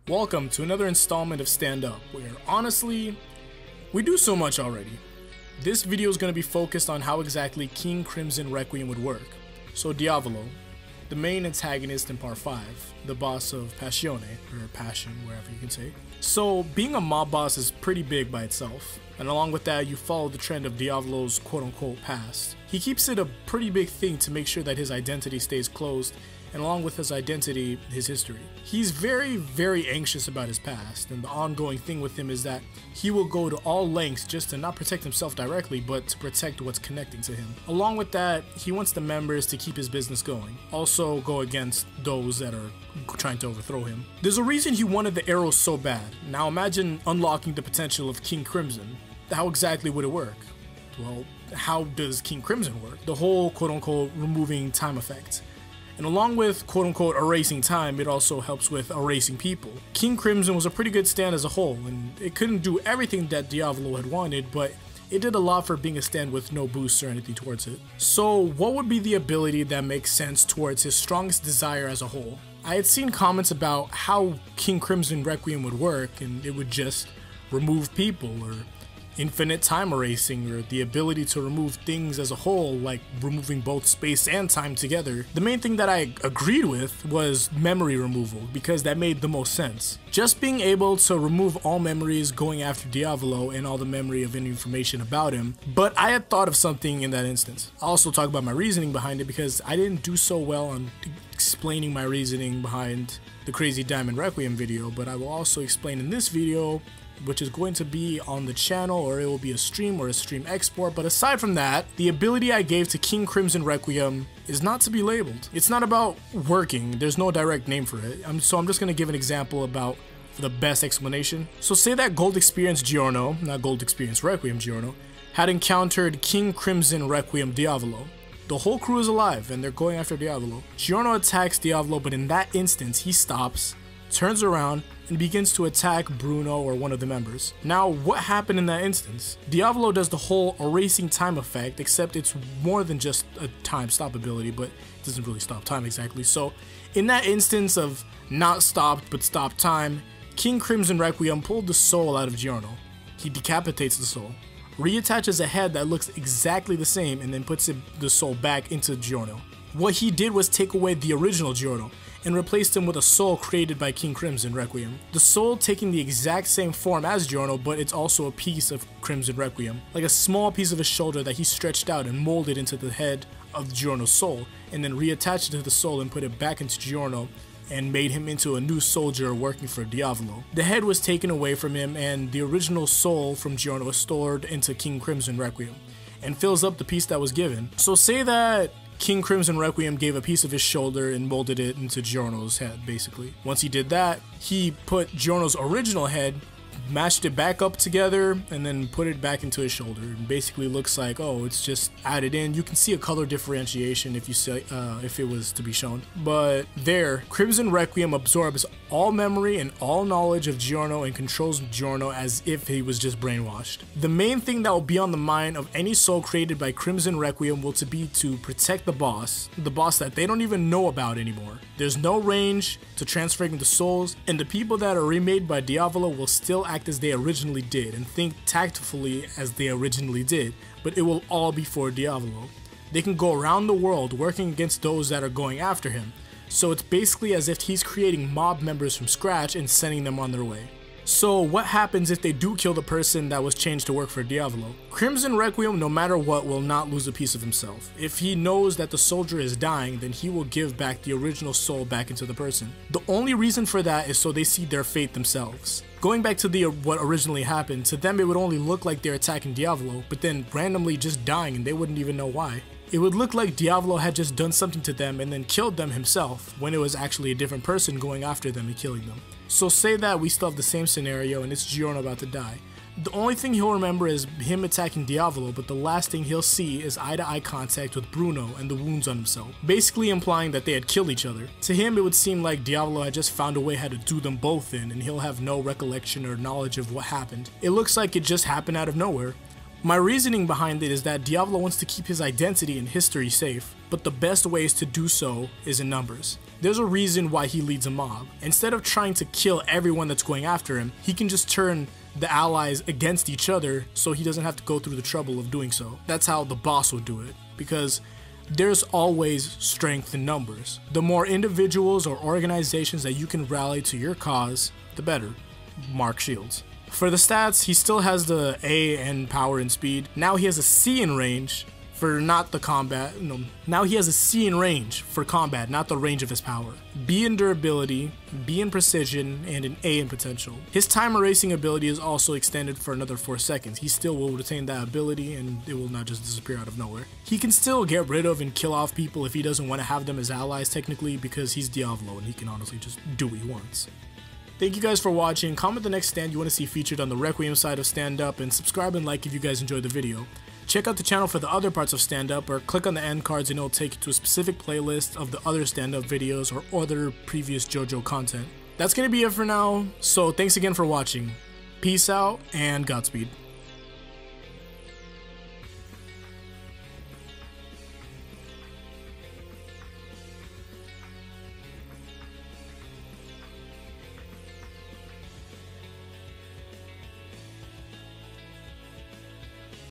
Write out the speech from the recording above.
Welcome to another installment of Stand Up, where honestly, we do so much already. This video is going to be focused on how exactly King Crimson Requiem would work. So Diavolo, the main antagonist in part 5, the boss of Passione, or Passion, wherever you can say. So being a mob boss is pretty big by itself, and along with that you follow the trend of Diavolo's quote-unquote past. He keeps it a pretty big thing to make sure that his identity stays closed, and along with his identity, his history. He's very anxious about his past, and the ongoing thing with him is that he will go to all lengths just to not protect himself directly, but to protect what's connecting to him. Along with that, he wants the members to keep his business going, also go against those that are trying to overthrow him. There's a reason he wanted the arrows so bad. Now imagine unlocking the potential of King Crimson. How exactly would it work? Well, how does King Crimson work? The whole quote-unquote removing time effect. And along with quote-unquote erasing time, it also helps with erasing people. King Crimson was a pretty good stand as a whole, and it couldn't do everything that Diavolo had wanted, but it did a lot for being a stand with no boosts or anything towards it. So what would be the ability that makes sense towards his strongest desire as a whole? I had seen comments about how King Crimson Requiem would work, and it would just remove people, or infinite time erasing, or the ability to remove things as a whole, like removing both space and time together. The main thing that I agreed with was memory removal, because that made the most sense. Just being able to remove all memories going after Diavolo and all the memory of any information about him. But I had thought of something in that instance. I'll also talk about my reasoning behind it, because I didn't do so well on explaining my reasoning behind the Crazy Diamond Requiem video, but I will also explain in this video, which is going to be on the channel, or it will be a stream or a stream export. But aside from that, the ability I gave to King Crimson Requiem is not to be labeled. It's not about working, there's no direct name for it. So I'm just going to give an example about the best explanation. So say that Gold Experience Giorno, not Gold Experience Requiem Giorno, had encountered King Crimson Requiem Diavolo. The whole crew is alive and they're going after Diavolo. Giorno attacks Diavolo, but in that instance he stops, turns around, and begins to attack Bruno or one of the members. Now, what happened in that instance? Diavolo does the whole erasing time effect, except it's more than just a time stop ability, but it doesn't really stop time exactly. So in that instance of not stopped but stopped time, King Crimson Requiem pulled the soul out of Giorno. He decapitates the soul, reattaches a head that looks exactly the same, and then puts the soul back into Giorno. What he did was take away the original Giorno and replaced him with a soul created by King Crimson Requiem. The soul taking the exact same form as Giorno, but it's also a piece of Crimson Requiem, like a small piece of his shoulder that he stretched out and molded into the head of Giorno's soul, and then reattached it to the soul and put it back into Giorno and made him into a new soldier working for Diavolo. The head was taken away from him, and the original soul from Giorno was stored into King Crimson Requiem and fills up the piece that was given. So say that King Crimson Requiem gave a piece of his shoulder and molded it into Giorno's head, basically. Once he did that, he put Giorno's original head, mashed it back up together, and then put it back into his shoulder. It basically looks like, oh, it's just added in. You can see a color differentiation if you say, if it was to be shown. But there, Crimson Requiem absorbs all memory and all knowledge of Giorno and controls Giorno as if he was just brainwashed. The main thing that will be on the mind of any soul created by Crimson Requiem will be to protect the boss that they don't even know about anymore. There's no range to transferring the souls, and the people that are remade by Diavolo will still act as they originally did and think tactfully as they originally did, but it will all be for Diavolo. They can go around the world working against those that are going after him, so it's basically as if he's creating mob members from scratch and sending them on their way. So what happens if they do kill the person that was changed to work for Diavolo? Crimson Requiem, no matter what, will not lose a piece of himself. If he knows that the soldier is dying, then he will give back the original soul back into the person. The only reason for that is so they see their fate themselves. Going back to what originally happened, to them it would only look like they're attacking Diavolo, but then randomly just dying and they wouldn't even know why. It would look like Diavolo had just done something to them and then killed them himself, when it was actually a different person going after them and killing them. So say that we still have the same scenario and it's Giorno about to die. The only thing he'll remember is him attacking Diavolo, but the last thing he'll see is eye-to-eye contact with Bruno and the wounds on himself, basically implying that they had killed each other. To him, it would seem like Diavolo had just found a way how to do them both in, and he'll have no recollection or knowledge of what happened. It looks like it just happened out of nowhere. My reasoning behind it is that Diavolo wants to keep his identity and history safe, but the best ways to do so is in numbers. There's a reason why he leads a mob. Instead of trying to kill everyone that's going after him, he can just turn the allies against each other so he doesn't have to go through the trouble of doing so. That's how the boss would do it, because there's always strength in numbers. The more individuals or organizations that you can rally to your cause, the better. Mark Shields. For the stats, he still has the A in power and speed. Now he has a C in range for not the combat. No, now he has a C in range for combat, not the range of his power. B in durability, B in precision, and an A in potential. His time erasing ability is also extended for another 4 seconds. He still will retain that ability and it will not just disappear out of nowhere. He can still get rid of and kill off people if he doesn't want to have them as allies technically, because he's Diavolo and he can honestly just do what he wants. Thank you guys for watching. Comment the next stand you want to see featured on the Requiem side of Stand Up, and subscribe and like if you guys enjoyed the video. Check out the channel for the other parts of Stand Up, or click on the end cards and it'll take you to a specific playlist of the other Stand Up videos or other previous JoJo content. That's gonna be it for now, so thanks again for watching. Peace out and Godspeed.